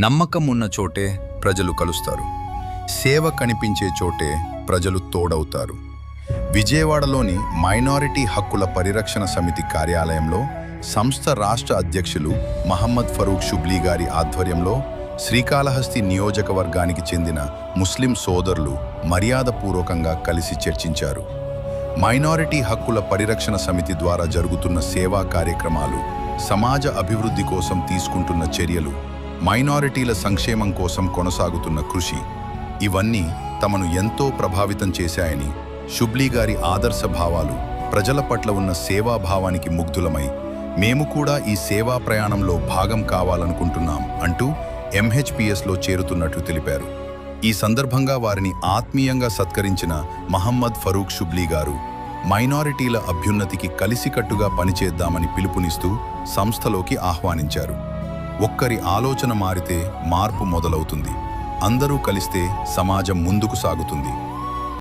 నమ్మకం ఉన్న చోటే ప్రజలు కలుస్తారు. సేవ కనిపించే చోటే ప్రజలు తోడవుతారు. విజయవాడలోని మైనారిటీ హక్కుల పరిరక్షణ సమితి కార్యాలయంలో సంస్థ రాష్ట్ర అధ్యక్షులు మహమ్మద్ ఫరూక్ షుబ్లీ గారి ఆధ్వర్యంలో శ్రీకాళహస్తి నియోజకవర్గానికి చెందిన ముస్లిం సోదరులు మర్యాదపూర్వకంగా కలిసి చర్చించారు. మైనారిటీ హక్కుల పరిరక్షణ సమితి ద్వారా జరుగుతున్న సేవా కార్యక్రమాలు, సమాజ అభివృద్ధి కోసం తీసుకుంటున్న చర్యలు, మైనారిటీల సంక్షేమం కోసం కొనసాగుతున్న కృషి ఇవన్నీ తమను ఎంతో ప్రభావితం చేశాయని, షుబ్లీ గారి ఆదర్శ భావాలు ప్రజల పట్ల ఉన్న సేవాభావానికి ముగ్ధులమై మేము కూడా ఈ సేవా ప్రయాణంలో భాగం కావాలనుకుంటున్నాం అంటూ MHPSలో చేరుతున్నట్లు తెలిపారు. ఈ సందర్భంగా వారిని ఆత్మీయంగా సత్కరించిన మహమ్మద్ ఫరూక్ షుబ్లీ గారు మైనారిటీల అభ్యున్నతికి కలిసికట్టుగా పనిచేద్దామని పిలుపునిస్తూ సంస్థలోకి ఆహ్వానించారు. ఒక్కరి ఆలోచన మారితే మార్పు మొదలవుతుంది. అందరూ కలిస్తే సమాజం ముందుకు సాగుతుంది.